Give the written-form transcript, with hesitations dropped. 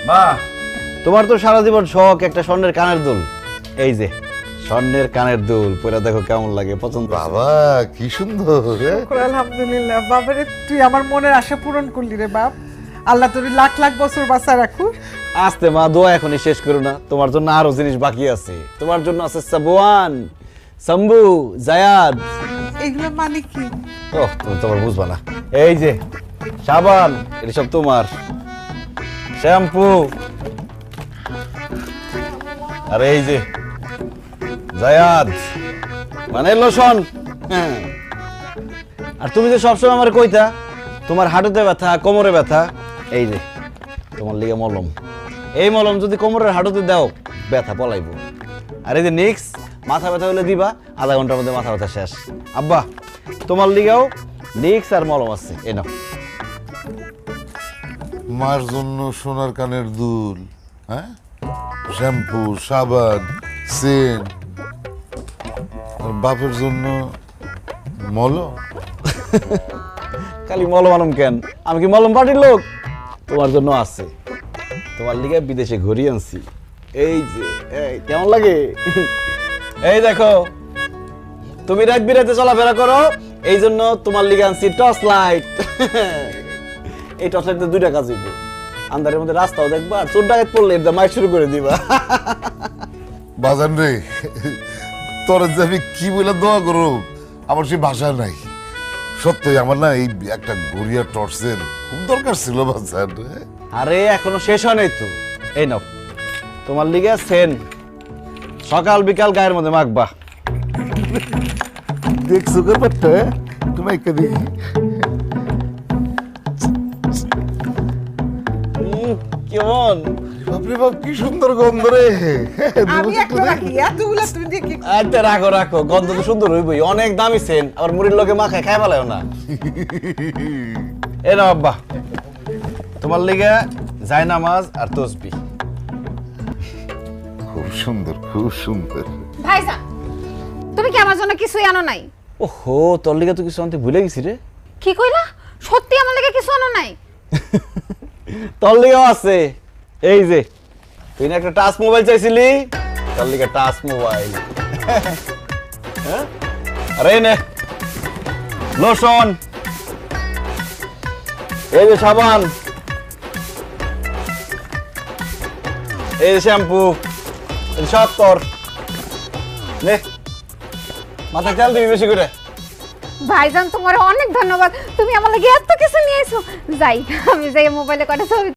মা, তোমার তো সারা জীবন শখ একটা স্বর্ণের কানের দুল। এই যে স্বর্ণের কানের দুল, পরে দেখো কেমন লাগে, পছন্দ? বাবা কি সুন্দর। আলহামদুলিল্লাহ বাবারে, তুই আমার মনের আশা পূরণ করলি রে বাপ। আল্লাহ তোর লাখ লাখ বছর বাঁচা রাখুক। আস্তে মা, দোয়া এখনই শেষ করো না, তোমার জন্য আরো জিনিস বাকি আছে। তোমার জন্য আছে সাবওয়ান, শম্ভু, জায়াদ। এগুলো মানে কি? ওহ, তুমি তোমার বুঝবা না। এই যে সাবান, এটা সব তোমার। শ্যাম্পু, আর এই যে জায়াদ মানে লোশন। হ্যাঁ, আর তুমি যে সবসময় আমার কইতা তোমার হাঁটুতে ব্যথা, কোমরে ব্যথা, এই যে তোমার লিগে মলম। এই মলম যদি কোমরের হাঁটুতে দাও ব্যথা পলাইব। আর এই যে নিক্স, মাথা ব্যথা হলে দিবা, আধা ঘন্টার মধ্যে মাথা ব্যথা শেষ। আব্বা, তোমার লিগেও নিক্স আর মলম আছে, এই নাও। মার জন্য সোনার কানের দুল, হ্যাঁ, শ্যাম্পু, সাবান, সেন, আর বাপের জন্য মলম। খালি মলম আলম কেন, আমি কি মলম পার্টির লোক? তোমার জন্য আছে, তোমার লিগে বিদেশে ঘুরি আনছি। এই যে কেমন লাগে? এই দেখো, তুমি রাত বিরাতে চলাফেরা করো, এই জন্য তোমার লিগে আনছি টর্চ লাইট। এই টর্চ লাইট দুইটা কাজ হইব, আন্ধারের মধ্যে রাস্তাও দেখবা, আর চোর ডাকাত পড়লে এটা মাইক শুরু করে দিবা। বাজান রে, তোর যে আমি কি বলে দোয়া করো, আমার সেই ভাষা নাই। সত্যি আমার না এই একটা গড়িয়া টর্চের খুব দরকার ছিল বাজান। আরে এখনো শেষ হয় নাই তো। এই নাও তোমার লিগে সেন, সকাল বিকাল গায়ের মধ্যে মাখবা। দেখছো ব্যাপারটা? তুমি একটা দেখি। কেমন? বাপরে বাপ, কি সুন্দর গন্ধ রে। আমি একটা রাখি, এতগুলা তুমি দেখি। আচ্ছা রাখো রাখো, গন্ধ তো সুন্দর হইবই, অনেক দামি সেন, আবার মুড়ির লোকে মাখায় খাই ফেলাও না। এ নাও আব্বা, তোমার লিগে জায়নামাজ আর তসবিহ। খুব সুন্দর, খুব সুন্দর। ভাইজান, তুমি কি আমার জন্য কিছুই আনো নাই? ওহো, তোর লিগে তো কিছু আনতে ভুলে গেছি রে। কি কইলা? সত্যি আমার লাগে কিছু আনো নাই? তোর লিগেও আছে। এই যে তুই না একটা টাচ মোবাইল চাইছিলি, তোর লিগে টাচ মোবাইল। হ্যাঁ, আরে নে লোশন, এই যে সাবান, এই যে শ্যাম্পু, সব তোর। নে মাথা চাল দিবি বেশি করে। ভাইজান, তোমার অনেক ধন্যবাদ, তুমি আমার লাগে এত কিছু নিয়ে এসো। যাই, আমি যাই মোবাইলে কটা ছবি